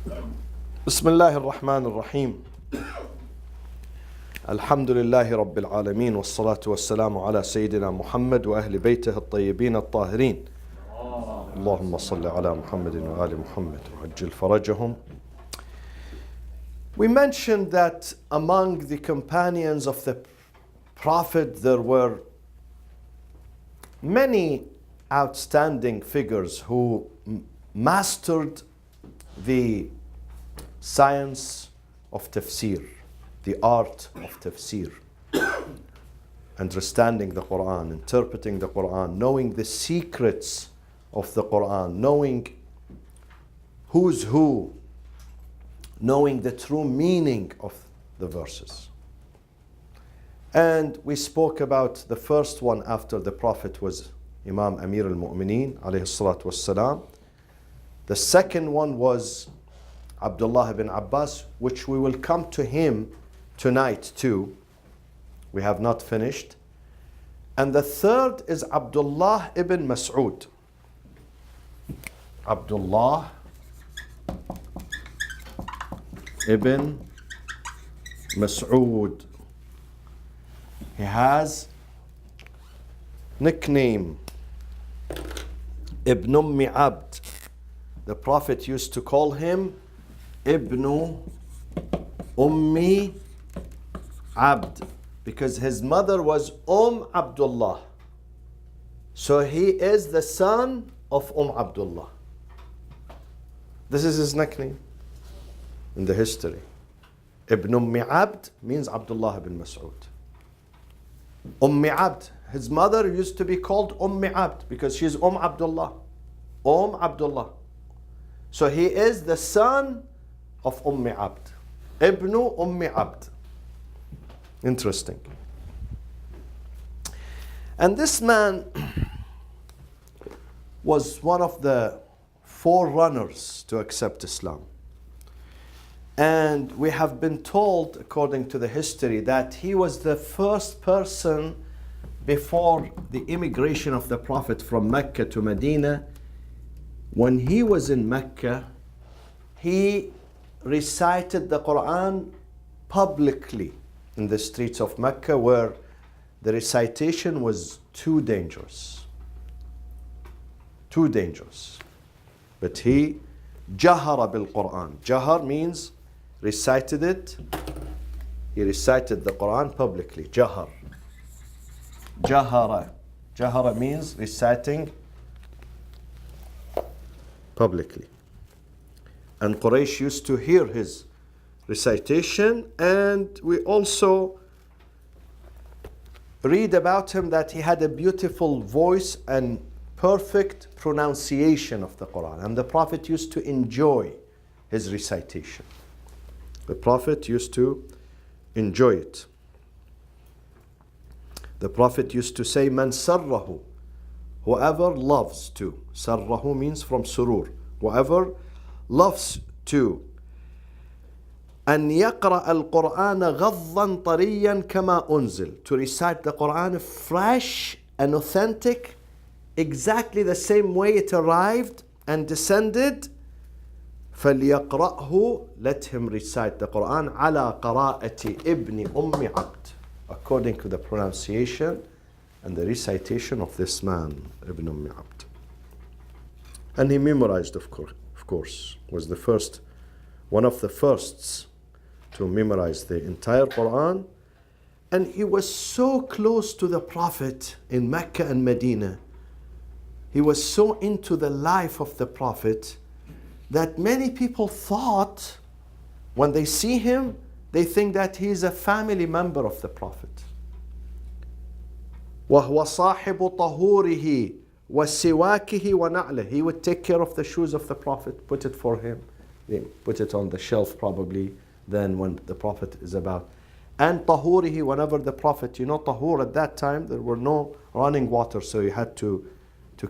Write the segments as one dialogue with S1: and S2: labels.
S1: بسم الله الرحمن الرحيم الحمد لله رب العالمين والصلاة والسلام على سيدنا محمد وأهل بيته الطيبين الطاهرين اللهم صل على محمد وآل محمد وعجل فرجهم. We mentioned that among the companions of the Prophet there were many outstanding figures who mastered the science of tafsir, the art of tafsir, understanding the Quran, interpreting the Quran, knowing the secrets of the Quran, knowing who's who, knowing the true meaning of the verses. And we spoke about the first one after the Prophet was Imam Amir al-Mu'mineen alayhi salatu wassalam. The second one was Abdullah ibn Abbas, which we will come to him tonight too. We have not finished. And the third is Abdullah ibn Mas'ud. Abdullah ibn Mas'ud. He has nickname Ibn Ummi Abd. The Prophet used to call him Ibn Ummi Abd because his mother was Abdullah. So he is the son of Abdullah. This is his nickname in the history. Ibn Ummi Abd means Abdullah ibn Mas'ud. Ummi Abd, his mother used to be called Ummi Abd because she's Abdullah. Abdullah. So he is the son of Ummi Abd. Ibn Ummi Abd. Interesting. And this man was one of the forerunners to accept Islam. And we have been told, according to the history, that he was the first person before the immigration of the Prophet from Mecca to Medina. When he was in Mecca, he recited the Quran publicly in the streets of Mecca, where the recitation was too dangerous. Too dangerous. But he jahara bil Quran. Jahar means recited it. He recited the Quran publicly. Jahar. Jahara. Jahara means reciting publicly. And Quraysh used to hear his recitation, and we also read about him that he had a beautiful voice and perfect pronunciation of the Quran, and the Prophet used to enjoy his recitation. The Prophet used to enjoy it. The Prophet used to say, Man sarrahu, whoever loves to. Sarrahu means from surur. Whoever loves to. أن يقرأ القرآن غضا طريا كما أنزل. To recite the Quran fresh and authentic, exactly the same way it arrived and descended. فليقرأه, let him recite the Quran على قراءة ابن أم عبد, according to the pronunciation and the recitation of this man, Ibn Umm Abd. And he memorized, of course, was the first, one of the firsts to memorize the entire Quran. And he was so close to the Prophet in Mecca and Medina. He was so into the life of the Prophet that many people thought when they see him, they think that he is a family member of the Prophet. وَهُوَ صَاحِبُ طَهُورِهِ وَسِوَاكِهِ وَنَعْلِهِ. He would take care of the shoes of the Prophet, put it for him. They put it on the shelf probably then when the Prophet is about. And طَهُورِهِ, whenever the Prophet, you know, طَهُور at that time, there were no running water, so you had to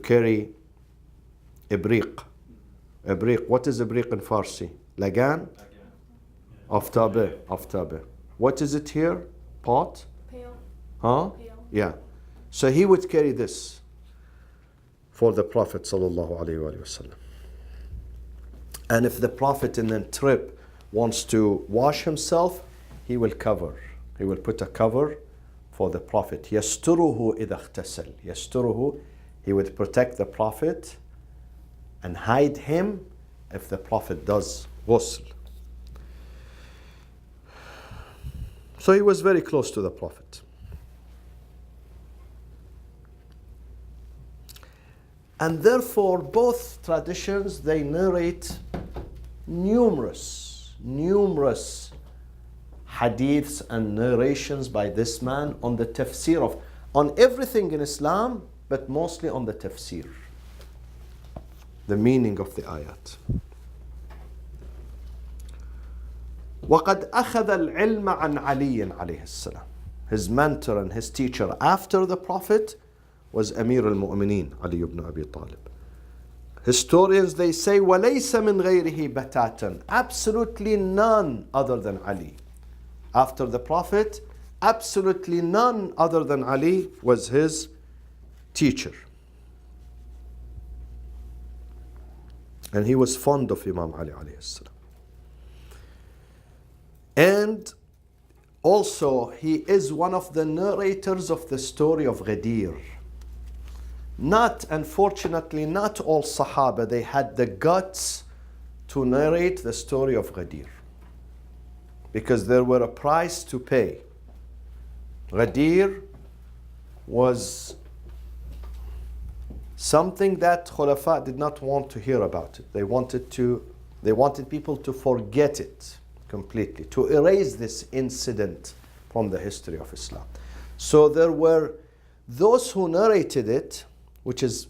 S1: carry ibriq. Ibriq. What is ibriq in Farsi? Lagan? Aftabe. What is it here? Pot?
S2: Pail.
S1: Huh?
S2: Pail.
S1: Yeah. So he would carry this for the Prophet sallallahu alaihi wasallam. And if the Prophet in a trip wants to wash himself, he will cover. He will put a cover for the Prophet. يَسْتُرُهُ إِذَا اغْتَسَلْ. يَسْتُرُهُ. He would protect the Prophet and hide him if the Prophet does ghusl. So he was very close to the Prophet. And therefore, both traditions, they narrate numerous hadiths and narrations by this man on the tafsir of, on everything in Islam, but mostly on the tafsir, the meaning of the ayat. وَقَدْ أَخَذَ الْعِلْمَ عَنْ عَلِيٍّ عَلَيْهِ السَّلَامِ. His mentor and his teacher after the Prophet was Amir al-Mu'mineen, Ali ibn Abi Talib. Historians, they say, وَلَيْسَ مِنْ غَيْرِهِ بَتَاتًا. Absolutely none other than Ali. After the Prophet, absolutely none other than Ali was his teacher. And he was fond of Imam Ali alayhi salam. And also, he is one of the narrators of the story of Ghadir. Unfortunately, not all Sahaba, they had the guts to narrate the story of Ghadir, because there were a price to pay. Ghadir was something that Khulafa did not want to hear about it. They wanted people to forget it completely, to erase this incident from the history of Islam. So there were those who narrated it, which is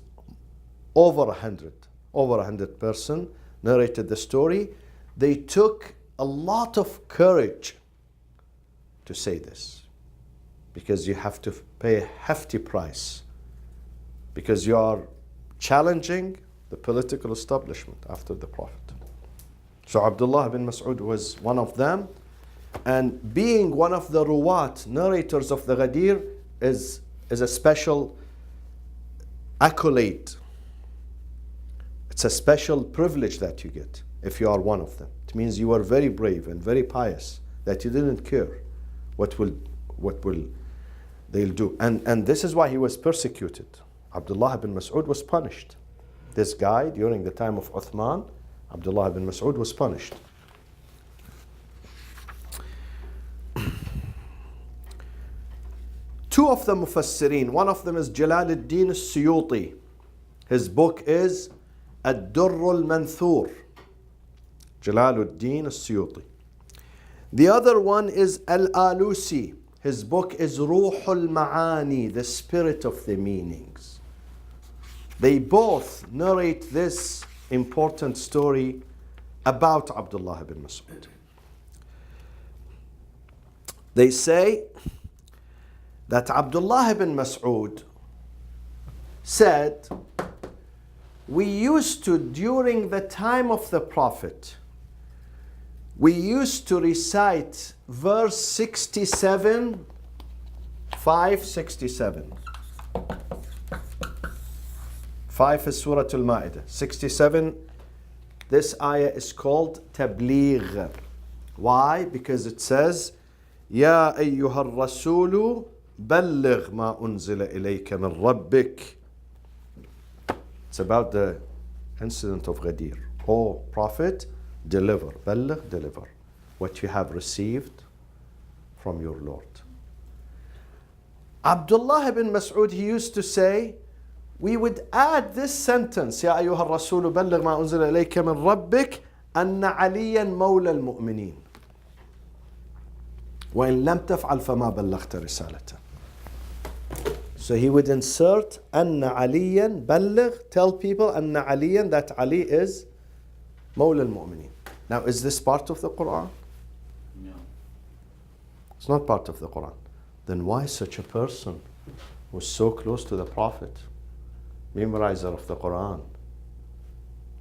S1: over 100 person narrated the story. They took a lot of courage to say this, because you have to pay a hefty price, because you are challenging the political establishment after the Prophet. So Abdullah bin Mas'ud was one of them, and being one of the ruwat, narrators of the Ghadir, is a special accolade. It's a special privilege that you get if you are one of them. It means you are very brave and very pious, that you didn't care what will they'll do. And this is why he was persecuted. Abdullah bin Mas'ud was punished. This guy, during the time of Uthman, Abdullah bin Mas'ud was punished. Two of the Mufassirin, one of them is Jalal al-Din al-Suyuti. His book is Ad-Durr al-Manthur. Jalal al-Din al-Suyuti. The other one is Al-Alusi. His book is Ruh al-Ma'ani, the spirit of the meanings. They both narrate this important story about Abdullah bin Mas'ud. They say that Abdullah bin Mas'ud said, we used to, during the time of the Prophet, we used to recite verse 67, 567. 5 is Surah Al-Ma'idah. 67, this ayah is called Tabligh. Why? Because it says, يا أيها الرسول بلغ ما أنزل إليك من ربك. It's about the incident of Ghadir. Oh Prophet, deliver, بلغ, deliver what you have received from your Lord. Abdullah bin Mas'ud, he used to say, we would add this sentence, يا أيها الرسول بلغ ما أنزل إليك من ربك أن عليا مولى المؤمنين وإن لم تفعل فما بلغت رسالته. So he would insert أن عليا بلغ, tell people أن عليا, that Ali is مولى المؤمنين. Now, is this part of the Quran? No. It's not part of the Quran. Then why such a person who's so close to the Prophet, memorizer of the Quran,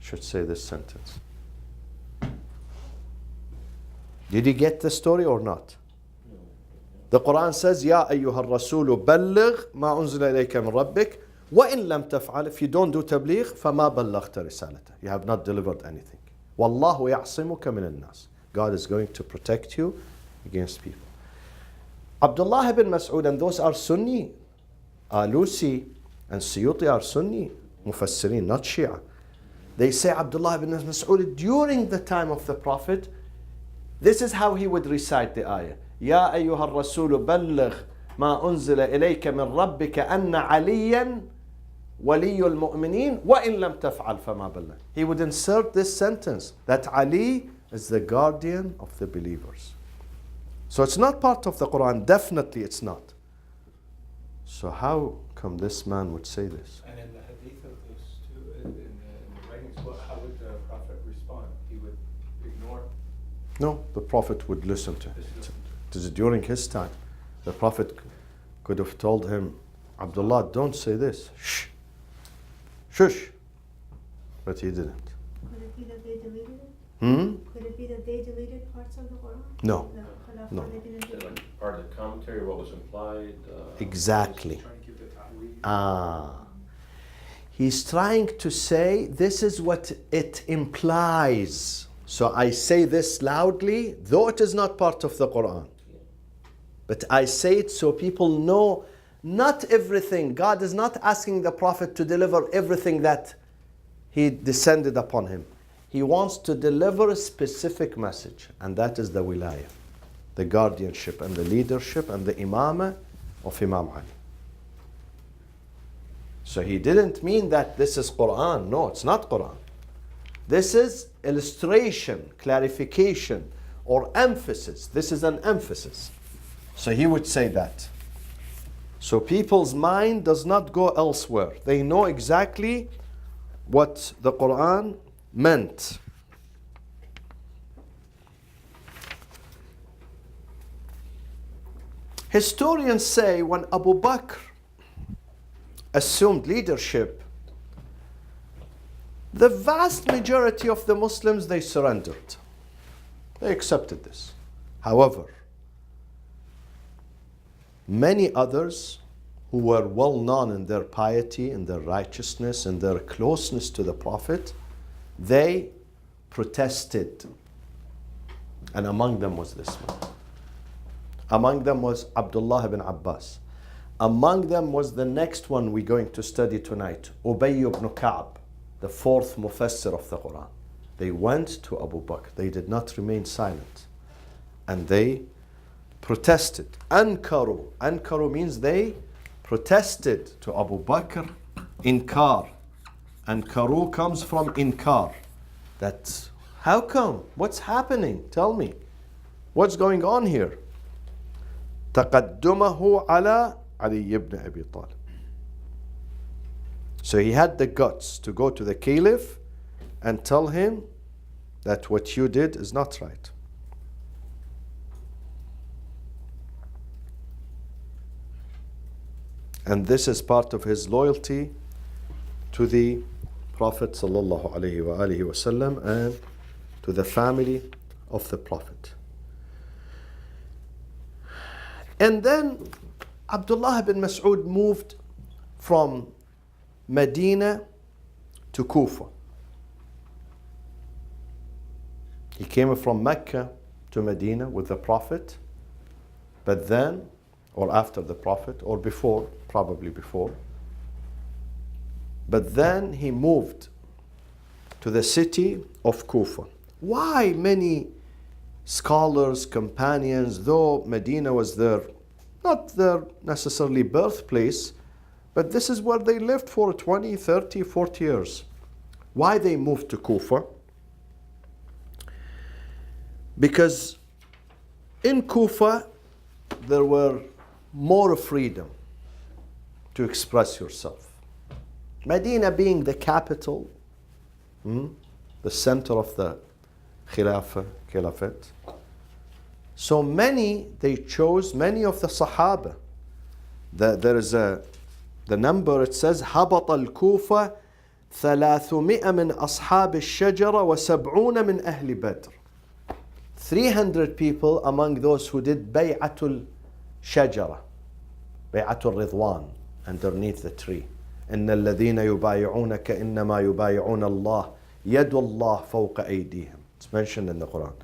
S1: should say this sentence? Did you get the story or not? The Quran says, يا أيها الرسول بلغ ما أنزل إليك من ربك وإن لم تفعل. If you don't do tabligh, فما بلغت رسالته. You have not delivered anything. وَاللَّهُ يَعْصِمُكَ مِنَ النَّاسِ. God is going to protect you against people. Abdullah ibn Mas'ud, and those are Sunni. Alusi and Suyuti are Sunni Mufassirin, not Shia. They say Abdullah ibn Mas'ud during the time of the Prophet, this is how he would recite the ayah. يَا أَيُّهَا الرَّسُولُ بَلِّغْ مَا أُنزِلَ إِلَيْكَ مِنْ رَبِّكَ أَنَّ عَلِيًّا وَلِيُّ الْمُؤْمِنِينَ وَإِن لَمْ تَفْعَلْ فَمَا بَلَّغْ. He would insert this sentence that Ali is the guardian of the believers. So it's not part of the Quran. Definitely it's not. So how come this man would say this?
S2: And in the hadith of those two, in the writings, how would the Prophet respond? He would ignore?
S1: No, the Prophet would listen to it. It is during his time. The Prophet could have told him, Abdullah, don't say this. Shh. Shush. But he didn't.
S3: Could it be that they deleted it?
S1: Hmm?
S3: Could it be that they deleted parts of the Quran?
S1: No.
S3: The
S1: No.
S3: Khulafa, they didn't delete it?
S4: Like part of the commentary, what was implied.
S1: Exactly.
S2: Trying to keep the ta'weed.
S1: He's trying to say this is what it implies. So I say this loudly, though it is not part of the Quran. But I say it so people know not everything. God is not asking the Prophet to deliver everything that he descended upon him. He wants to deliver a specific message, and that is the wilayah, the guardianship and the leadership and the imamah of Imam Ali. So he didn't mean that this is Quran. No, it's not Quran. This is illustration, clarification, or emphasis. This is an emphasis. So he would say that. So people's mind does not go elsewhere. They know exactly what the Quran meant. Historians say when Abu Bakr assumed leadership, the vast majority of the Muslims, they surrendered. They accepted this. However, many others who were well known in their piety, in their righteousness, in their closeness to the Prophet, they protested. And among them was this man. Among them was Abdullah ibn Abbas. Among them was the next one we're going to study tonight, Ubay ibn Ka'b, the fourth mufassir of the Quran. They went to Abu Bakr. They did not remain silent. And they protested. Ankaru. Ankaru means they protested to Abu Bakr. Inkar. Ankaru comes from inkar. That, how come? What's happening? Tell me. What's going on here? تقدمه على علي ibn Abi Talib. So he had the guts to go to the caliph and tell him that what you did is not right. And this is part of his loyalty to the Prophet sallallahu alaihi wasallam and to the family of the Prophet. And then Abdullah ibn Mas'ud moved from Medina to Kufa. He came from Mecca to Medina with the Prophet, but then, or after the Prophet, or before, probably before. But then he moved to the city of Kufa. Why many scholars, companions, though Medina was not their necessarily birthplace, but this is where they lived for 20, 30, 40 years. Why they moved to Kufa? Because in Kufa, there were more freedom to express yourself. Medina being the capital, the center of the Khilafat. So they chose many of the Sahaba. There is the number, it says, هبط الكوفة 300 من أصحاب الشجرة وسبعون من أهل بدر. 300 people among those who did بيعة الشجرة, بيعة الرضوان, underneath the tree. إن الذين يبايعونك إنما يبايعون الله يد الله فوق أيديهم. It's mentioned in the Quran.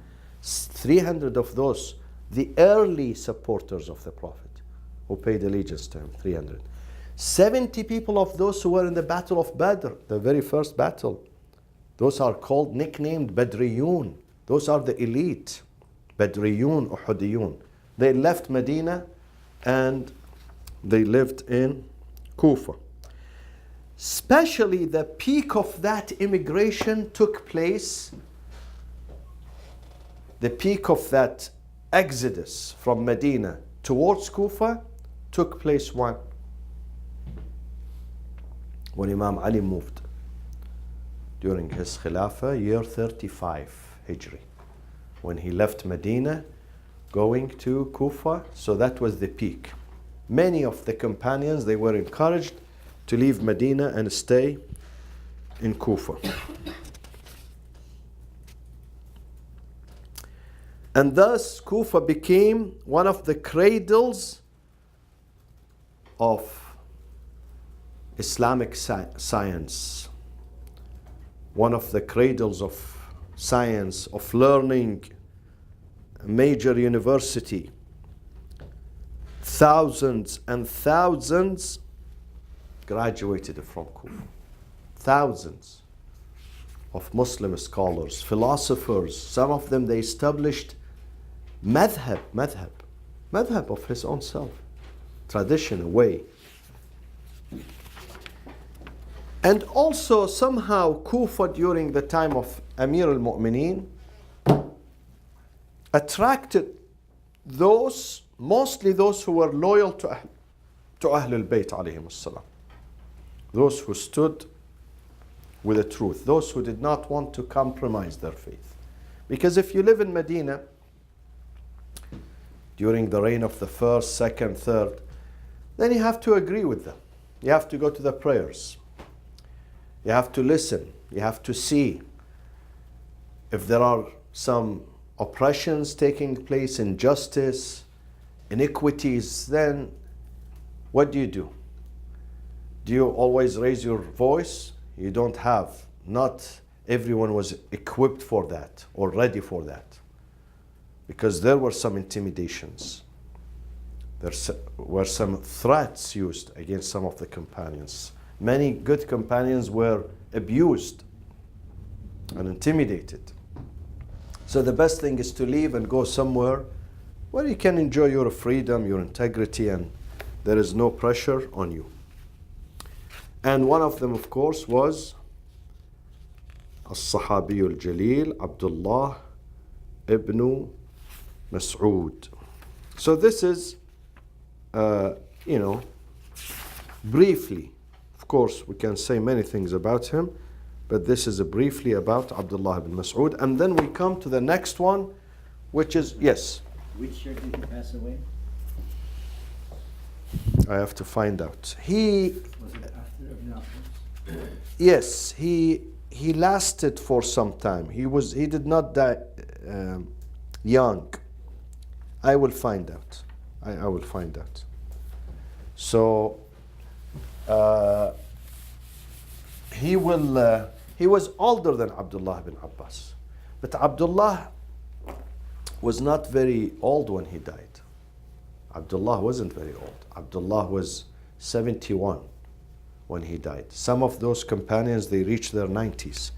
S1: 300 of those, the early supporters of the Prophet, who paid allegiance to him, 300. 70 people of those who were in the battle of Badr, the very first battle. Those are called, nicknamed Badriyun. Those are the elite. Badriyun, Uhudiyun. They left Medina and they lived in Kufa. Especially the peak of that immigration took place, the peak of that exodus from Medina towards Kufa took place when Imam Ali moved during his Khilafah, year 35 Hijri. When he left Medina going to Kufa, so that was the peak. Many of the companions, they were encouraged to leave Medina and stay in Kufa. And thus Kufa became one of the cradles of Islamic science, one of the cradles of science, of learning, a major university. Thousands and thousands graduated from Kufa. Thousands of Muslim scholars, philosophers, some of them they established madhab of his own self, tradition, a way. And also somehow Kufa during the time of Amir al-Mu'mineen attracted those, mostly those who were loyal to Ahlul Bayt alayhim as-salam. Those who stood with the truth, those who did not want to compromise their faith. Because if you live in Medina during the reign of the first, second, third, then you have to agree with them. You have to go to the prayers. You have to listen. You have to see if there are some oppressions taking place, injustice, iniquities, then what do? Do you always raise your voice? You don't have. Not everyone was equipped for that or ready for that, because there were some intimidations. There were some threats used against some of the companions. Many good companions were abused and intimidated. So the best thing is to leave and go somewhere where you can enjoy your freedom, your integrity, and there is no pressure on you. And one of them, of course, was As-Sahabi al-Jalil, Abdullah ibn Mas'ud. So this is, briefly, of course, we can say many things about him, but this is briefly about Abdullah ibn Mas'ud. And then we come to the next one, which is, yes?
S5: Which year did he pass away?
S1: I have to find out.
S5: Was it after Ibn Abbas?
S1: Yes, he lasted for some time. He did not die young. I will find out. I will find out. So he was older than Abdullah ibn Abbas, but Abdullah was not very old when he died. Abdullah wasn't very old. Abdullah was 71 when he died. Some of those companions, they reached their 90s.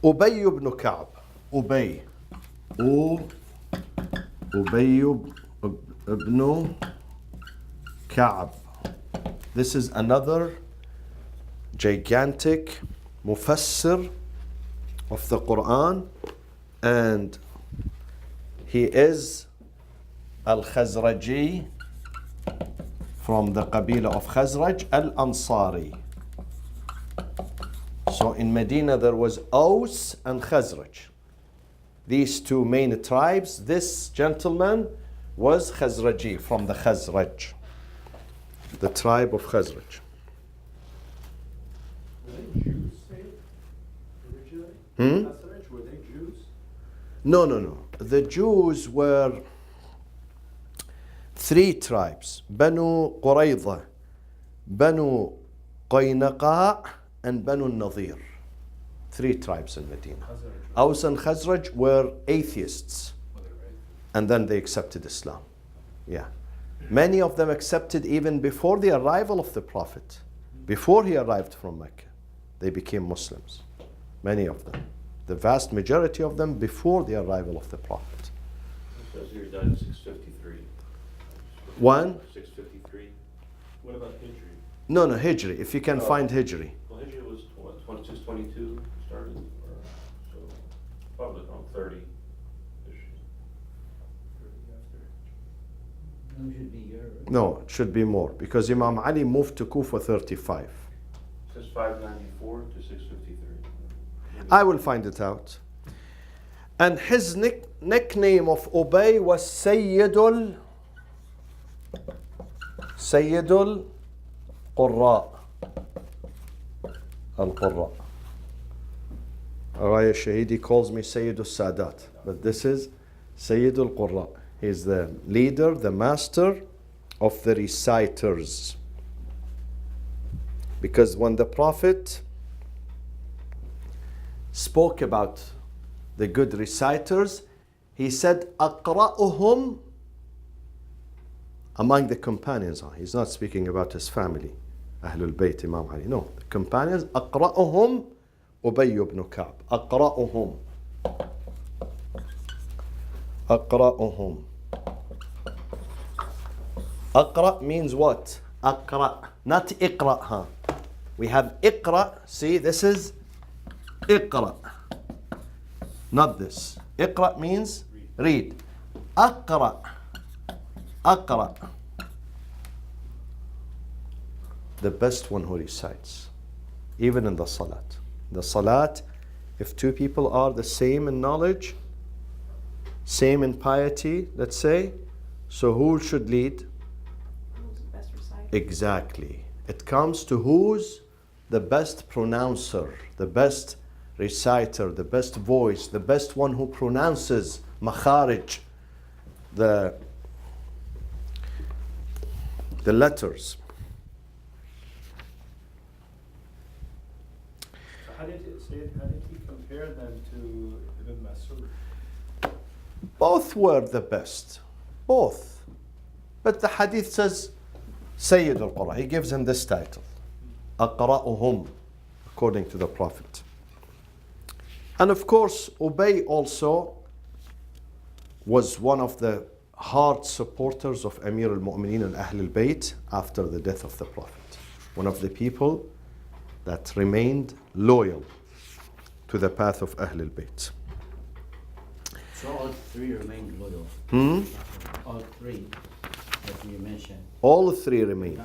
S1: Ubay ibn Ka'b. Ubay ibn Ka'b. This is another gigantic mufassir of the Quran, and he is Al-Khazraji, from the Qabila of Khazraj, Al-Ansari. So in Medina there was Aus and Khazraj. These two main tribes. This gentleman was Khazraji, from the Khazraj, the tribe of Khazraj.
S2: Were they Jews, say, originally? Khazraj, were they Jews?
S1: No. The Jews were three tribes: Banu Qurayza, Banu Qaynaqa, and Banu Nadir. three tribes in Medina.
S2: Khazraj.
S1: Aus and Khazraj were atheists,
S2: Were they right?
S1: and then they accepted Islam. Yeah. Many of them accepted even before the arrival of the Prophet. Before he arrived from Mecca, they became Muslims. Many of them. The vast majority of them before the arrival of the Prophet.
S4: It says here he died in 653.
S1: One?
S4: 653. What about Hijri?
S1: No, Hijri, if you can
S4: Oh.
S1: find Hijri.
S4: Well, Hijri was what, 2622 started, or so probably around 30.
S5: That should be your.
S1: No, it should be more, because Imam Ali moved to Kufa 35.
S4: It says 594 to 653.
S1: I will find it out. And his nickname of Ubay was Sayyidul Qurra. Al-Qurra. Raya Shahidi calls me Sayyidul Sadat, but this is Sayyidul Qurra. He's the leader, the master of the reciters. Because when the Prophet spoke about the good reciters, he said, أقرأهم among the companions. He's not speaking about his family, Ahlul Bayt, Imam Ali. No, the companions, أقرأهم أبي بن كعب. أقرأهم. أقرأهم. أقرأ means what? أقرأ, not إقرأ. Huh? We have إقرأ. See, this is إقرأ. Not this. إقرأ means read. أقرأ. أقرأ. The best one who recites. Even in the salat. The salat, if two people are the same in knowledge, same in piety, let's say, so who should lead?
S3: Who's the best reciter?
S1: Exactly. It comes to who's the best pronouncer, the best reciter, the best voice, the best one who pronounces makharij, the letters.
S2: So how did he compare them to Ibn Mas'ud?
S1: Both were the best. Both. But the hadith says Sayyid al-Qur'an. He gives him this title. أقرأهم, according to the Prophet. And of course, Ubay also was one of the hard supporters of Amir al-Mu'mineen and Ahl al-Bayt after the death of the Prophet. One of the people that remained loyal to the path of Ahl al-Bayt.
S5: So all three remained loyal. All three that you mentioned.
S1: All three remained.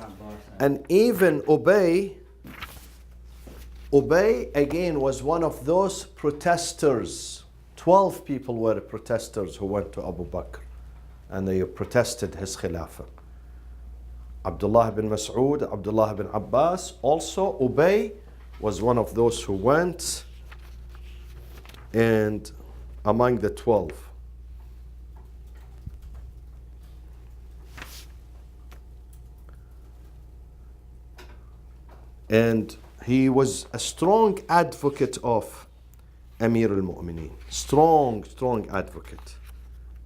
S1: And even Ubay again was one of those protesters. 12 people were protesters who went to Abu Bakr and they protested his khilafah. Abdullah bin Mas'ud, Abdullah bin Abbas. Also, Ubay was one of those who went, and among the 12. And he was a strong advocate of Amir al-Mu'mineen. Strong advocate.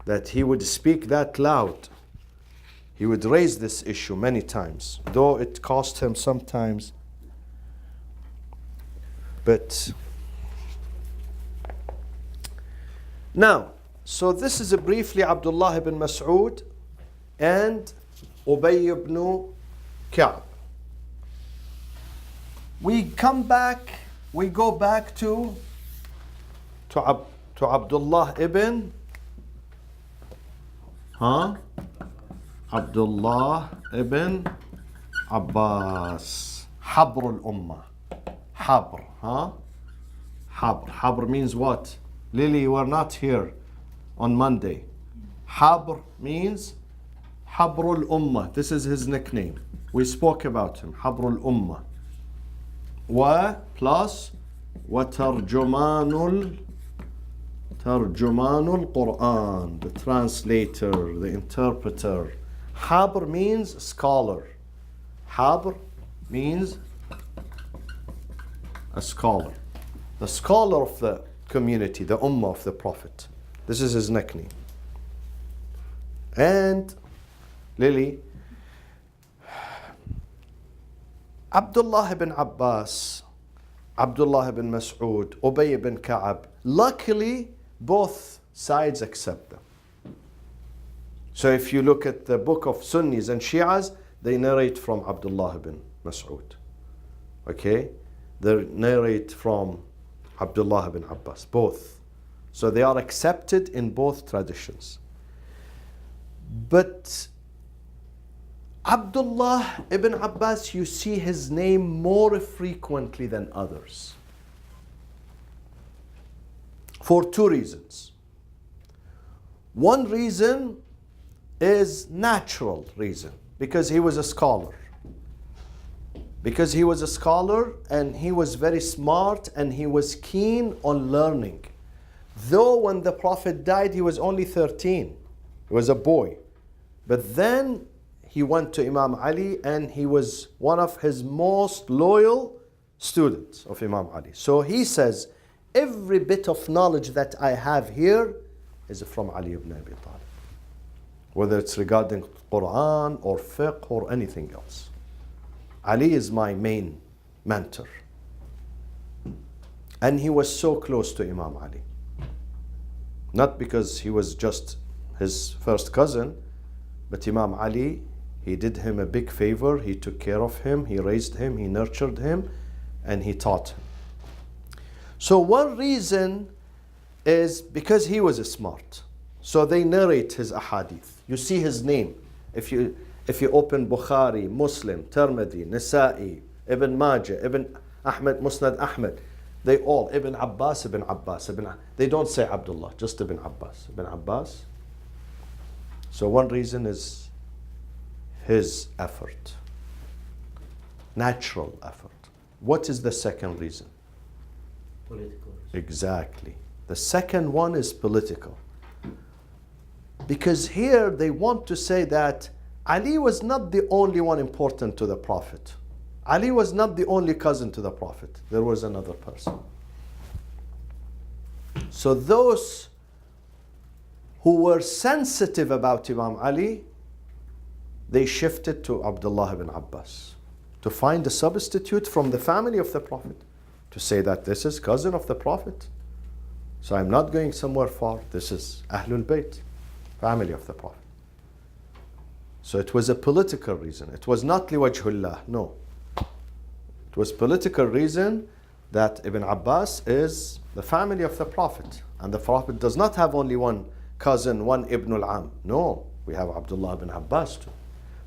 S1: That he would speak that loud. He would raise this issue many times, though it cost him sometimes. But now, so this is briefly Abdullah ibn Mas'ud and Ubay ibn Ka'b. We go back to Abdullah ibn Abdullah ibn Abbas. Habr al-Ummah. Habr, Habr means what? Lily, you were not here on Monday. Habr means Habr al-Ummah. This is his nickname. We spoke about him. Habr al-Ummah. Wa plus وترجمان القرآن, the translator, the interpreter. Habr means scholar. Habr means a scholar. the scholar of the community, the ummah of the Prophet. This is his nickname. And Lily, Abdullah ibn Abbas, Abdullah ibn Mas'ud, Ubay ibn Ka'ab, luckily both sides accept them. So if you look at the book of Sunnis and Shias, they narrate from Abdullah ibn Mas'ud. Okay? They narrate from Abdullah ibn Abbas, both. So they are accepted in both traditions. But Abdullah ibn Abbas, you see his name more frequently than others. For two reasons. One reason is natural reason, because he was a scholar. Because he was a scholar and he was very smart and he was keen on learning. Though when the Prophet died, he was only 13. He was a boy. But then he went to Imam Ali and he was one of his most loyal students of Imam Ali. So he says, every bit of knowledge that I have here is from Ali ibn Abi Talib. Whether it's regarding Quran or fiqh or anything else. Ali is my main mentor. And he was so close to Imam Ali. Not because he was just his first cousin, but Imam Ali, he did him a big favor. He took care of him, he raised him, he nurtured him, and he taught him. So one reason is because he was smart. So they narrate his ahadith. You see his name. If you open Bukhari, Muslim, Tirmidhi, Nasa'i, Ibn Majah, Ibn Ahmed, Musnad Ahmed, they all, Ibn Abbas, they don't say Abdullah, just Ibn Abbas. Ibn Abbas. So one reason is his effort. Natural effort. What is the second reason?
S5: Political.
S1: Exactly. The second one is political. Because here they want to say that Ali was not the only one important to the Prophet. Ali was not the only cousin to the Prophet. There was another person. So those who were sensitive about Imam Ali, they shifted to Abdullah ibn Abbas to find a substitute from the family of the Prophet, to say that this is cousin of the Prophet. So I'm not going somewhere far. This is Ahlul Bayt, family of the Prophet. So it was a political reason. It was not liwajhullah, no. It was political reason that Ibn Abbas is the family of the Prophet. And the Prophet does not have only one cousin, one Ibn al-Am. No, we have Abdullah ibn Abbas too.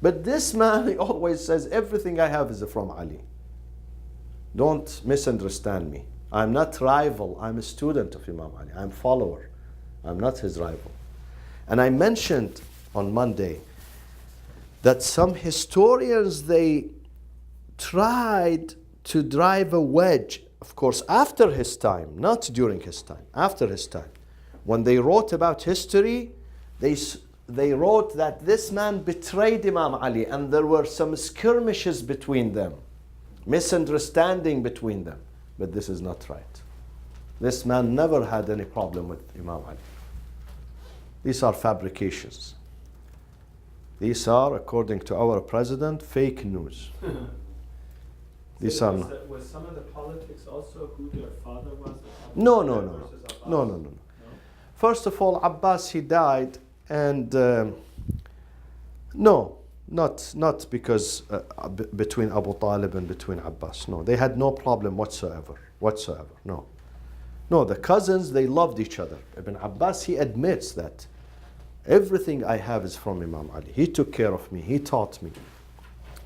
S1: But this man, he always says, everything I have is from Ali. Don't misunderstand me. I'm not rival. I'm a student of Imam Ali. I'm follower. I'm not his rival. And I mentioned on Monday that some historians, they tried to drive a wedge, of course, after his time, not during his time, after his time. When they wrote about history, they wrote that this man betrayed Imam Ali and there were some skirmishes between them, misunderstanding between them. But this is not right. This man never had any problem with Imam Ali. These are fabrications. These are, according to our president, fake news. These are not.
S2: Was some of the politics also who their father was?
S1: No.
S2: Versus Abbas?
S1: No. First of all, Abbas, he died, and no, not because between Abu Talib and between Abbas. No, they had no problem whatsoever. No, the cousins, they loved each other. Ibn Abbas, he admits that everything I have is from Imam Ali. He took care of me. He taught me.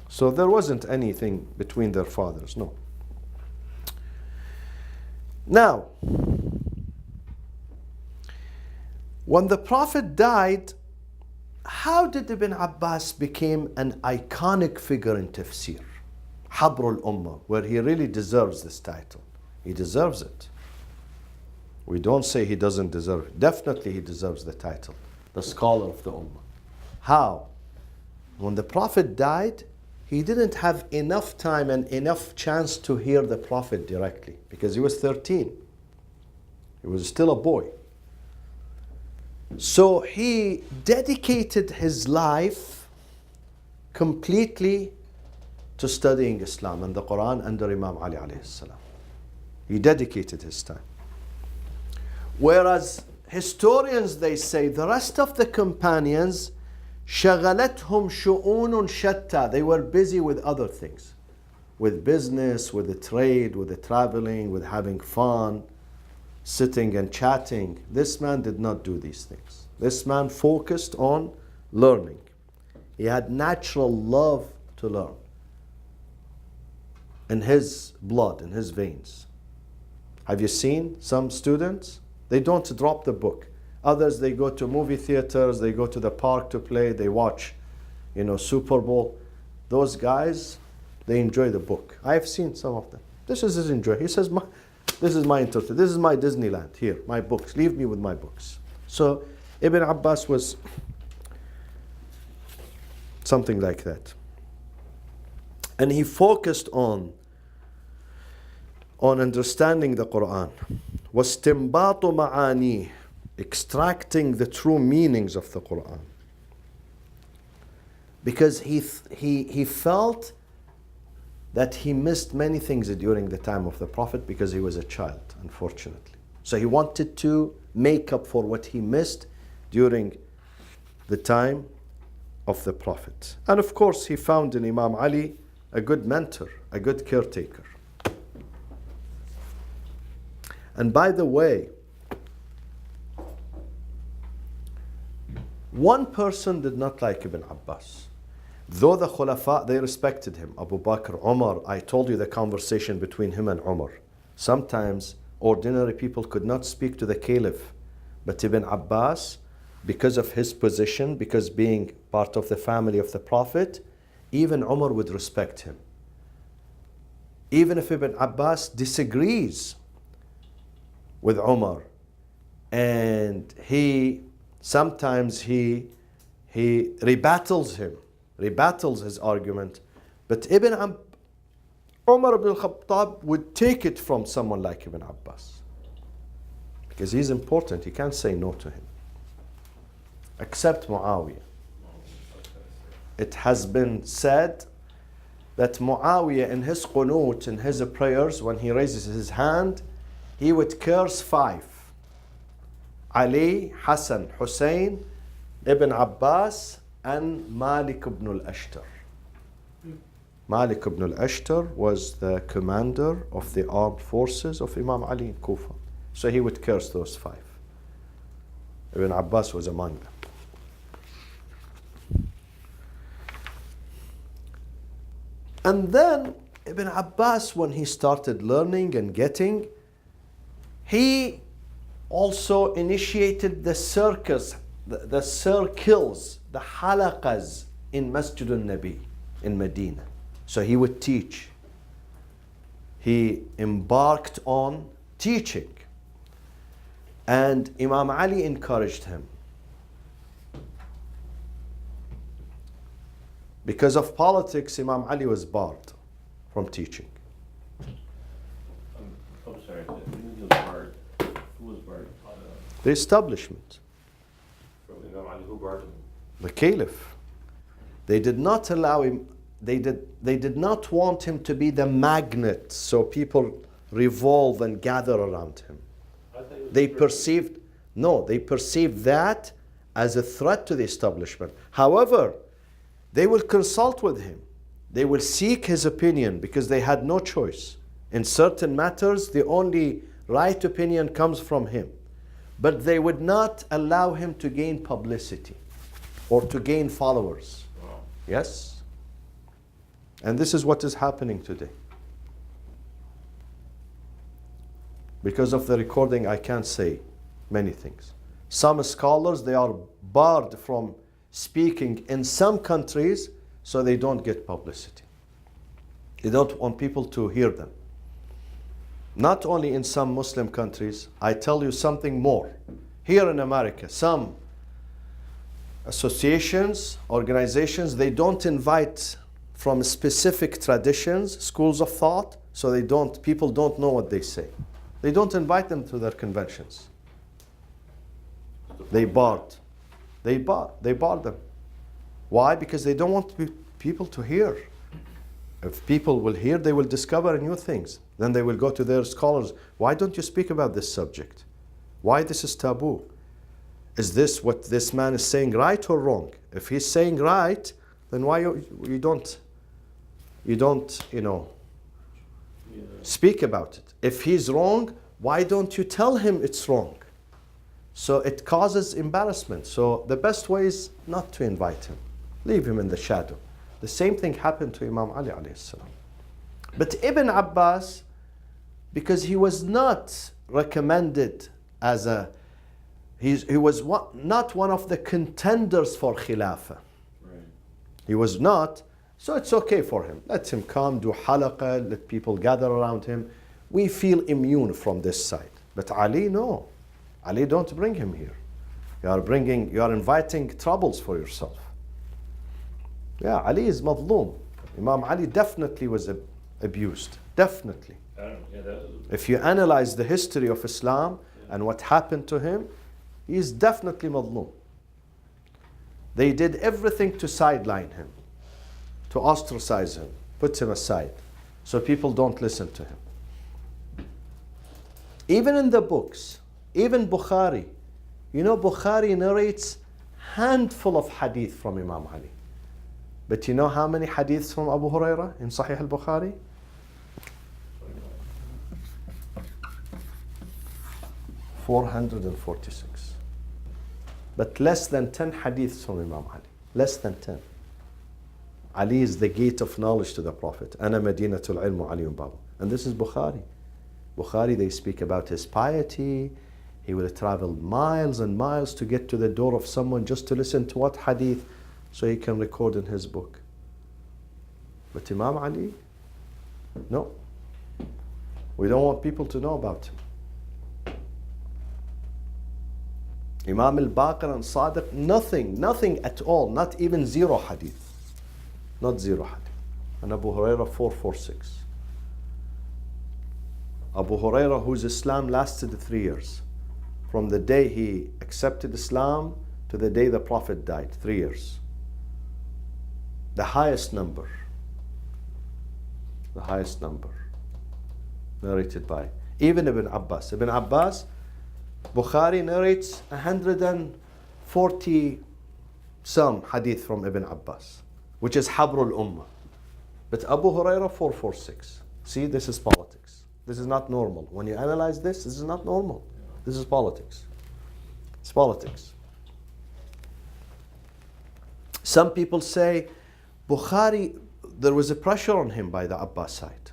S1: So there wasn't anything between their fathers, no. Now, when the Prophet died, how did Ibn Abbas become an iconic figure in tafsir? Habrul Ummah, where he really deserves this title. He deserves it. We don't say he doesn't deserve it. Definitely he deserves the title, the scholar of the Ummah. How? When the Prophet died, he didn't have enough time and enough chance to hear the Prophet directly because he was 13. He was still a boy. So he dedicated his life completely to studying Islam and the Quran under Imam Ali alayhi salam. He dedicated his time. Whereas historians, they say the rest of the companions, شغلتهم شؤون شتى. They were busy with other things, with business, with the trade, with the traveling, with having fun, sitting and chatting. This man did not do these things. This man focused on learning. He had natural love to learn in his blood, in his veins. Have you seen some students? They don't drop the book. Others, they go to movie theaters, they go to the park to play, they watch, Super Bowl. Those guys, they enjoy the book. I've seen some of them. This is his enjoy. He says, this is my interest. This is my Disneyland. Here, my books. Leave me with my books. So Ibn Abbas was something like that. And he focused on understanding the Quran. وَاسْتِنْبَاطُ مَعَانِيهِ, extracting the true meanings of the Quran. Because he felt that he missed many things during the time of the Prophet because he was a child, unfortunately. So he wanted to make up for what he missed during the time of the Prophet. And of course, he found in Imam Ali a good mentor, a good caretaker. And by the way, one person did not like Ibn Abbas. Though the Khulafa, they respected him. Abu Bakr, Umar, I told you the conversation between him and Umar. Sometimes ordinary people could not speak to the Caliph. But Ibn Abbas, because of his position, because being part of the family of the Prophet, even Umar would respect him. Even if Ibn Abbas disagrees with Umar, and sometimes he rebattles his argument, but Umar ibn al-Khattab would take it from someone like Ibn Abbas because he's important. He can't say no to him, except Muawiyah. It has been said that Muawiyah in his qunut, in his prayers, when he raises his hand, he would curse 5: Ali, Hassan, Hussein, Ibn Abbas, and Malik ibn al-Ashtar. Malik ibn al-Ashtar was the commander of the armed forces of Imam Ali in Kufa. So he would curse those 5. Ibn Abbas was among them. And then Ibn Abbas, when he started learning and getting, he also initiated the circles, the halaqas in Masjid al-Nabi in Medina. So he would teach. He embarked on teaching. And Imam Ali encouraged him. Because of politics, Imam Ali was barred from teaching.
S4: I'm sorry, who was barred? Who was barred?
S1: The establishment,
S4: From Imam Ali, who barred him?
S1: the caliph. They did not allow him, they did not want him to be the magnet so people revolve and gather around him.
S4: I thought he was
S1: They
S4: the first.
S1: perceived that as a threat to the establishment. However, they will consult with him. They will seek his opinion because they had no choice. In certain matters, the only right opinion comes from him. But they would not allow him to gain publicity or to gain followers.
S4: Wow.
S1: Yes? And this is what is happening today. Because of the recording, I can't say many things. Some scholars, they are barred from speaking in some countries so they don't get publicity. They don't want people to hear them. Not only in some Muslim countries, I tell you something more. Here in America, some associations, organizations, they don't invite from specific traditions, schools of thought, so people don't know what they say. They don't invite them to their conventions. They barred them. Why? Because they don't want people to hear. If people will hear, they will discover new things. Then they will go to their scholars. Why don't you speak about this subject? Why this is taboo? Is this what this man is saying right or wrong? If he's saying right, then why you don't speak about it? If he's wrong, why don't you tell him it's wrong? So it causes embarrassment. So the best way is not to invite him. Leave him in the shadow. The same thing happened to Imam Ali alayhi salam. But Ibn Abbas, because he was not recommended as he was not one of the contenders for Khilafah.
S4: Right.
S1: He was not, so it's okay for him. Let him come, do halaqah, let people gather around him. We feel immune from this side. But Ali, no. Ali, don't bring him here. You are inviting troubles for yourself. Yeah, Ali is madloom. Imam Ali definitely was abused. Definitely. If you analyze the history of Islam and what happened to him, he is definitely madloom. They did everything to sideline him, to ostracize him, put him aside, so people don't listen to him. Even in the books, even Bukhari, Bukhari narrates handful of hadith from Imam Ali. But you know how many hadiths from Abu Hurairah in Sahih al-Bukhari? 446. But less than 10 hadiths from Imam Ali. Less than 10. Ali is the gate of knowledge to the Prophet. Ana Madinatul Ilm Aliyun Babu. And this is Bukhari. Bukhari, they speak about his piety. He will travel miles and miles to get to the door of someone just to listen to what hadith, so he can record in his book. But Imam Ali, no. We don't want people to know about him. Imam al-Baqir and Sadiq, nothing at all, not even zero hadith. Not zero hadith. And Abu Hurairah 446. Abu Hurairah, whose Islam lasted 3 years. From the day he accepted Islam to the day the Prophet died, 3 years. The highest number. The highest number. Narrated by even Ibn Abbas. Ibn Abbas, Bukhari narrates 140 some hadith from Ibn Abbas, which is Habrul Ummah. But Abu Hurairah 446. See, this is politics. This is not normal. When you analyze this is not normal. This is politics. It's politics. Some people say Bukhari, there was a pressure on him by the Abbasite.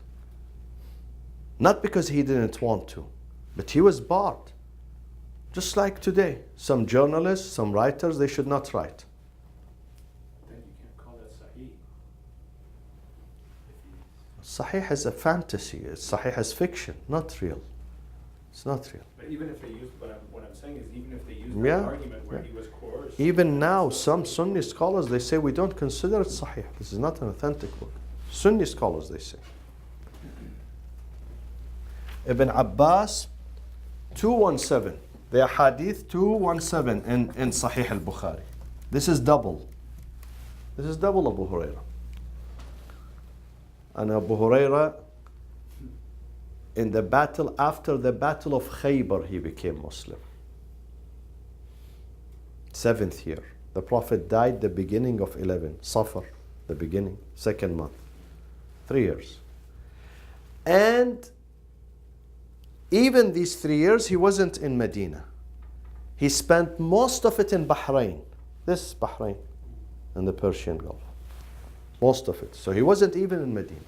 S1: Not because he didn't want to, but he was barred. Just like today, some journalists, some writers, they should not write.
S2: Then you can't call that sahih.
S1: Sahih is a fantasy. Sahih is fiction, not real. It's not real.
S2: But even if they use, what I'm saying is, even if they use
S1: Yeah,
S2: the argument where
S1: yeah.
S2: he was coerced.
S1: Even now, some Sunni scholars, they say we don't consider it Sahih. This is not an authentic book. Sunni scholars, they say. Ibn Abbas, 217. The hadith 217 in Sahih al-Bukhari. This is double. This is double Abu Hurairah. And Abu Hurairah, in the battle, after the battle of Khaybar, he became Muslim. 7th year. The Prophet died the beginning of 11. Safar, the beginning, 2nd month. 3 years. And even these 3 years, he wasn't in Medina. He spent most of it in Bahrain. This Bahrain, in the Persian Gulf. Most of it. So he wasn't even in Medina.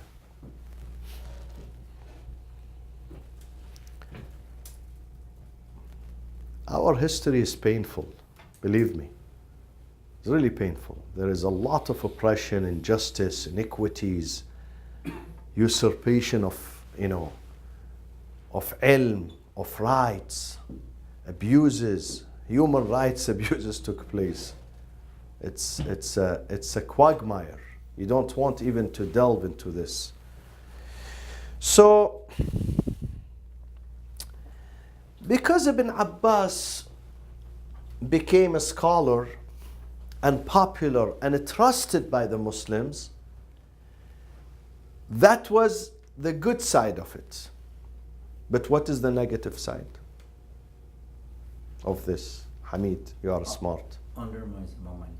S1: Our history is painful, believe me. It's really painful. There is a lot of oppression, injustice, iniquities, usurpation of ilm, of rights, abuses, human rights abuses took place. It's a quagmire. You don't want even to delve into this. So, because Ibn Abbas became a scholar and popular and trusted by the Muslims, that was the good side of it. But what is the negative side of this? Hamid, you are smart.
S5: Undermines Imam Ali.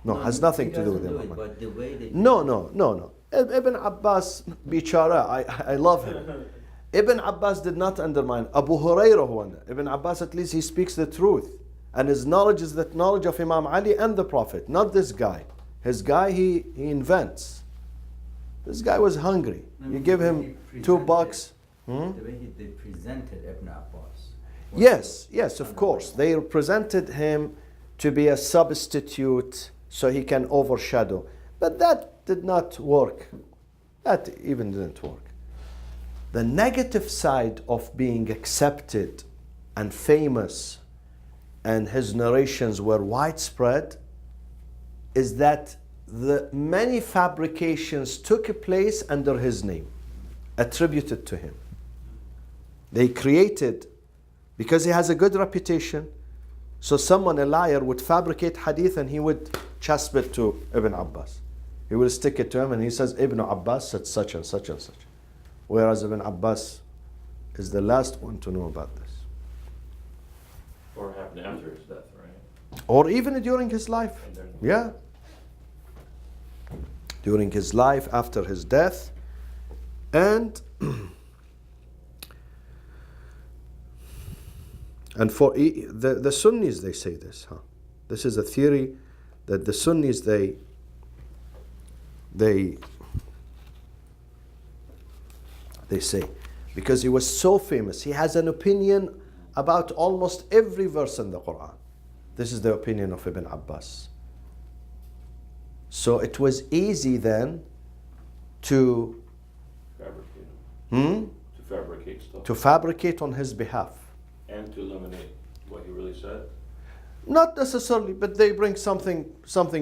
S1: No, has nothing
S5: he
S1: to do with
S5: doesn't
S1: Imam Ali.
S5: But the way they
S1: No. Ibn Abbas, bichara, I love him. Ibn Abbas did not undermine. Abu Hurairah, Ibn Abbas, at least he speaks the truth. And his knowledge is the knowledge of Imam Ali and the Prophet, not this guy. His guy, he invents. This guy was hungry. You give him $2.
S5: The way they presented Ibn Abbas.
S1: Yes, of course. They presented him to be a substitute so he can overshadow. But that did not work. That even didn't work. The negative side of being accepted and famous, and his narrations were widespread, is that the many fabrications took place under his name, attributed to him. They created, because he has a good reputation, so someone, a liar, would fabricate hadith and he would chasp it to Ibn Abbas. He will stick it to him and he says, Ibn Abbas said such and such and such. Whereas Ibn Abbas is the last one to know about this.
S4: Or happened after his death, right?
S1: Or even during his life. Yeah. During his life, after his death. And for the Sunnis, they say this. This is a theory that the Sunnis, they say, because he was so famous, he has an opinion about almost every verse in the Quran. This is the opinion of Ibn Abbas. So it was easy then to
S4: fabricate stuff.
S1: To fabricate on his behalf.
S4: And to eliminate what he really said.
S1: Not necessarily, but they bring something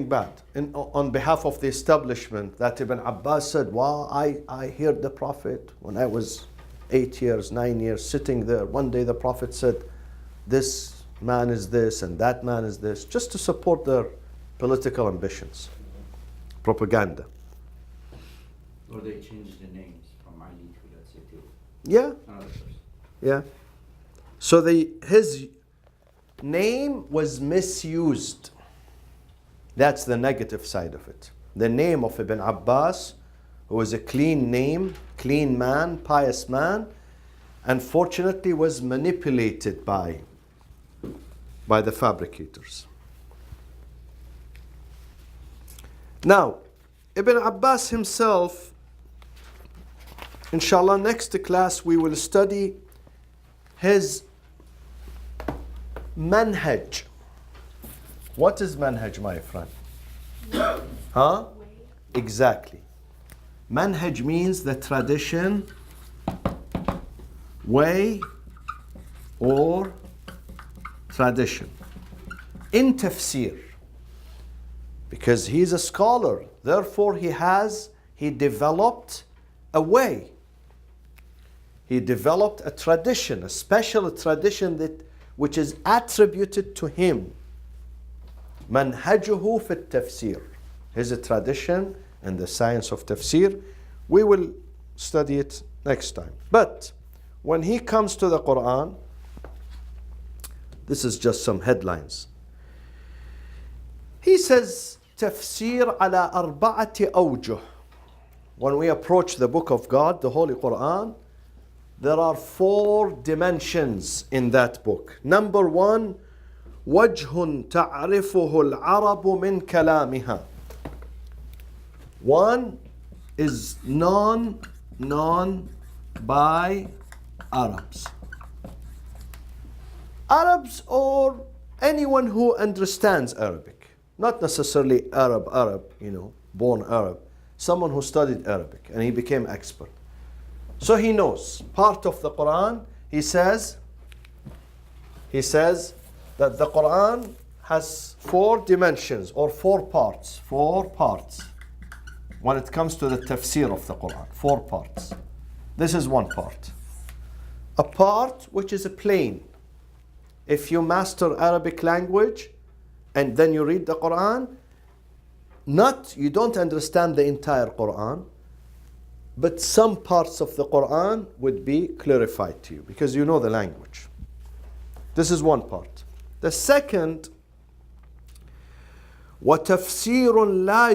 S1: bad on behalf of the establishment, that Ibn Abbas said, well, I heard the Prophet when I was 8 years, 9 years, sitting there. One day the Prophet said, this man is this and that man is this, just to support their political ambitions, propaganda.
S5: Or they changed the names from Ali to, let's say, to
S1: Yeah,
S5: another person.
S1: yeah. So his name was misused. That's the negative side of it. The name of Ibn Abbas, who was a clean name, clean man, pious man, unfortunately was manipulated by the fabricators. Now, Ibn Abbas himself, inshallah, next class we will study his manhaj. What is manhaj, my friend? Huh? Exactly. Manhaj means the tradition, way, or tradition. In tafsir, because he's a scholar, therefore he developed a way. He developed a tradition, a special tradition which is attributed to him. Manhajuhu fi tafsir. His tradition and the science of tafsir. We will study it next time. But when he comes to the Quran, this is just some headlines. He says, Tafsir ala arba'ati awjuh. When we approach the book of God, the Holy Quran, there are 4 dimensions in that book. Number 1, وجه تعرفه العرب من كلامها. 1 is known by Arabs. Arabs or anyone who understands Arabic. Not necessarily Arab, born Arab. Someone who studied Arabic and he became expert. So he knows part of the Quran. He says that the Quran has 4 dimensions or 4 parts. 4 parts. When it comes to the tafsir of the Quran, 4 parts. This is one part. A part which is a plain. If you master Arabic language and then you read the Quran, you don't understand the entire Quran, but some parts of the Quran would be clarified to you because you know the language. This is one part. The second, وَتَفْسِيرٌ لَا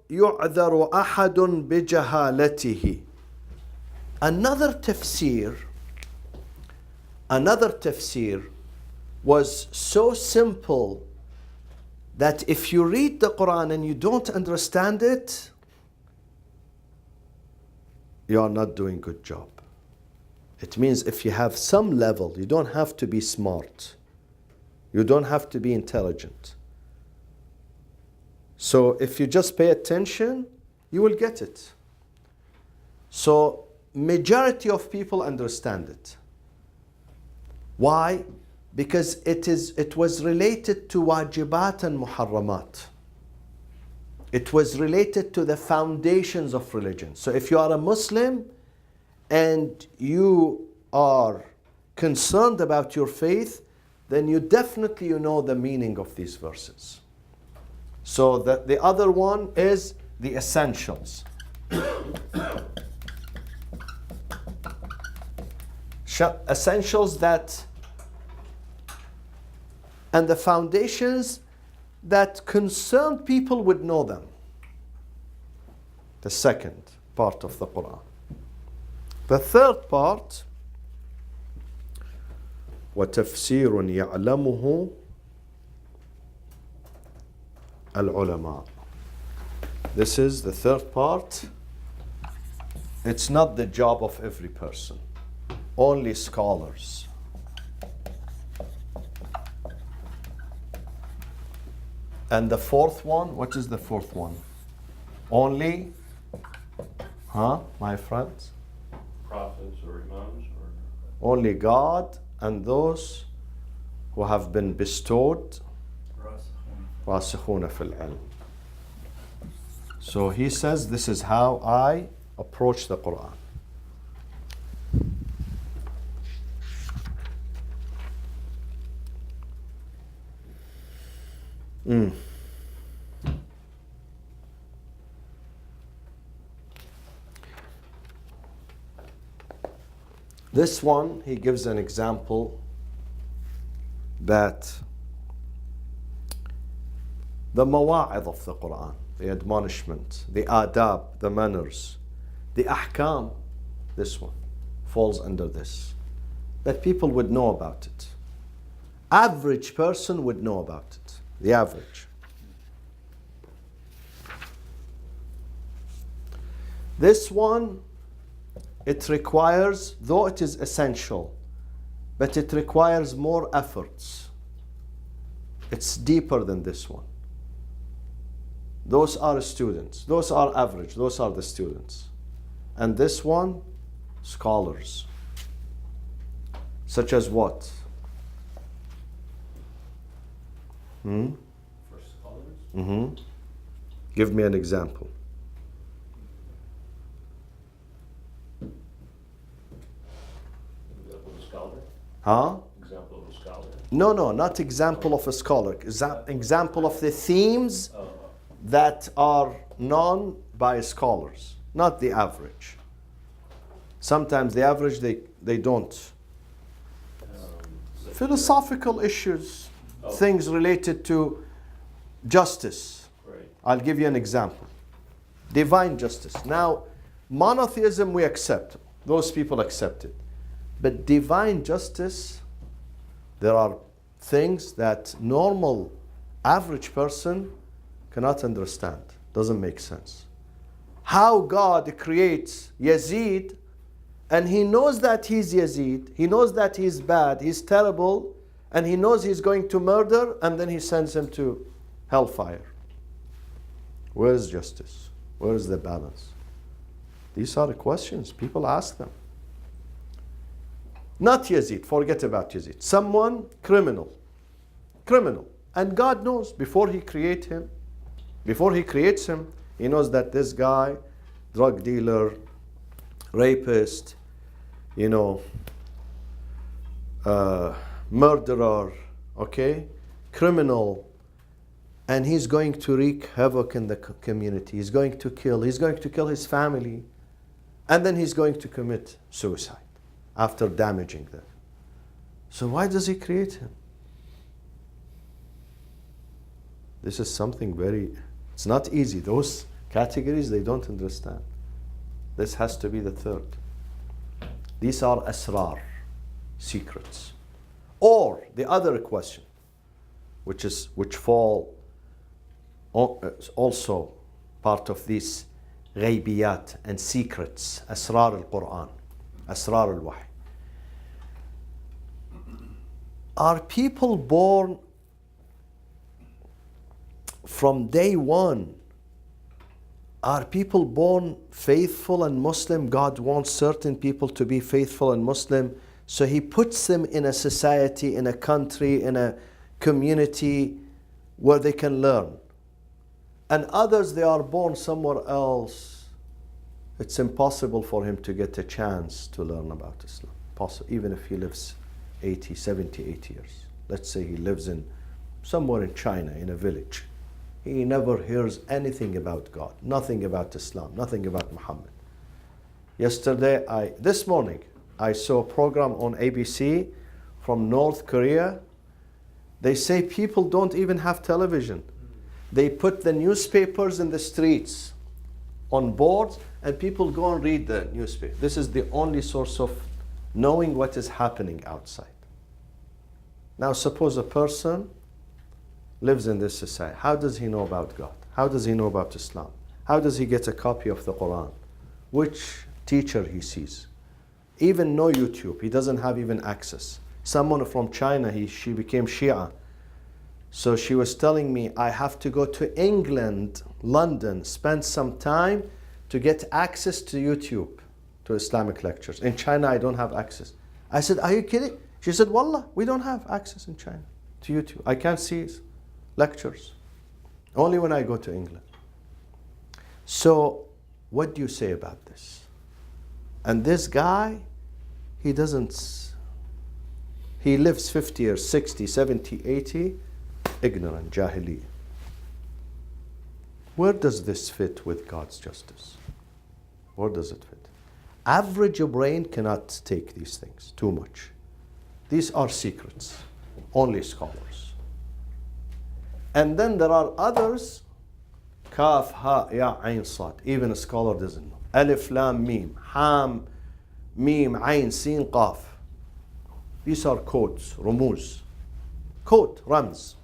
S1: يُعْذَرُ أَحَدٌ بِجَهَالَتِهِ. Another tafsir was so simple that if you read the Quran and you don't understand it, you are not doing a good job. It means if you have some level, you don't have to be smart. You don't have to be intelligent. So if you just pay attention, you will get it. So majority of people understand it. Why? Because it was related to wajibat and muharramat. It was related to the foundations of religion. So if you are a Muslim and you are concerned about your faith, then you definitely know the meaning of these verses. So the other one is the essentials. Essentials that and the foundations that concerned people would know them. The second part of the Quran. The third part, وَتَفْسِيرٌ يَعْلَمُهُ الْعُلَمَاء. This is the third part. It's not the job of every person. Only scholars. And the fourth one, what is the fourth one? Only, my friends?
S4: Prophets or imams or?
S1: Only God and those who have been bestowed راسخون في العلم. So he says, this is how I approach the Quran. This one, he gives an example that the mawa'id of the Quran, the admonishment, the adab, the manners, the ahkam, this one falls under this. That people would know about it. Average person would know about it. The average. This one, it requires, though it is essential, but it requires more efforts. It's deeper than this one. Those are students. Those are average. Those are the students. And this one, scholars. Such as what?
S4: For scholars?
S1: Give me an example.
S4: Example of a scholar?
S1: Huh?
S4: Example of a scholar?
S1: No, not example of a scholar. Example of the themes that are known by scholars, not the average. Sometimes the average, they don't. Philosophical issues, things related to justice.
S4: Right.
S1: I'll give you an example. Divine justice. Now, monotheism we accept. Those people accept it. But divine justice, there are things that normal, average person cannot understand. Doesn't make sense. How God creates Yazid, and he knows that he's Yazid, he knows that he's bad, he's terrible, and he knows he's going to murder, and then he sends him to hellfire. Where is justice? Where is the balance? These are the questions people ask them. Not Yazid, forget about Yazid. Someone criminal. And God knows before He creates him, He knows that this guy, drug dealer, rapist, murderer, okay, criminal, and he's going to wreak havoc in the community. He's going to kill his family, and then he's going to commit suicide after damaging them. So why does He create him? This is something it's not easy. Those categories, they don't understand. This has to be the third. These are asrar, secrets. Or the other question, which fall also part of these ghaybiyat and secrets, asrar al-Quran, asrar al-Wahy. Are people born from day one? Are people born faithful and Muslim? God wants certain people to be faithful and Muslim, so He puts them in a society, in a country, in a community where they can learn. And others, they are born somewhere else. It's impossible for him to get a chance to learn about Islam, even if he lives 80, 70, 80 years. Let's say he lives somewhere in China, in a village. He never hears anything about God, nothing about Islam, nothing about Muhammad. This morning, I saw a program on ABC from North Korea. They say people don't even have television. They put the newspapers in the streets on boards, and people go and read the newspaper. This is the only source of knowing what is happening outside. Now suppose a person lives in this society. How does he know about God? How does he know about Islam? How does he get a copy of the Quran? Which teacher he sees? Even no YouTube. He doesn't have even access. Someone from China, she became Shia. So she was telling me, I have to go to England, London, spend some time to get access to YouTube, to Islamic lectures. In China, I don't have access. I said, are you kidding? She said, Wallah, we don't have access in China to YouTube. I can't see lectures. Only when I go to England. So, what do you say about this? And this guy, he lives 50 years, 60, 70, 80, ignorant, jahili. Where does this fit with God's justice? Where does it fit? Average brain cannot take these things too much. These are secrets, only scholars. And then there are others, kaf, ha, ya, ayn, sad. Even a scholar doesn't know. Alif, lam, mim, ham, mim, ayn, sin, qaf. These are codes, rumuz. Code, rams.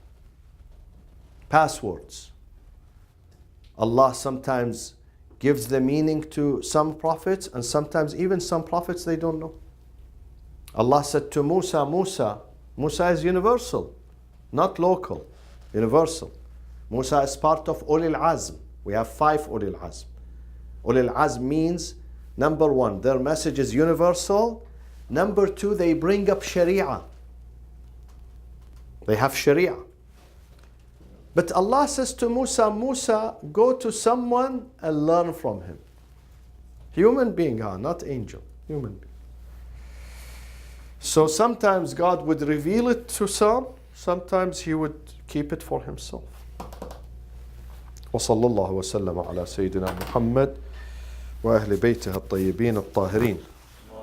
S1: Passwords. Allah sometimes gives the meaning to some prophets, and sometimes even some prophets they don't know. Allah said to Musa, Musa is universal, not local, universal. Musa is part of Ulil Azm. We have 5 Ulil Azm. Ulil Azm means, number 1, their message is universal. Number 2, they bring up Sharia. They have Sharia. But Allah says to Musa, go to someone and learn from him. Human being, not angel, human being. So sometimes God would reveal it to some, sometimes He would keep it for Himself. وصلى الله وسلم على سيدنا محمد وأهل بيته الطيبين الطاهرين.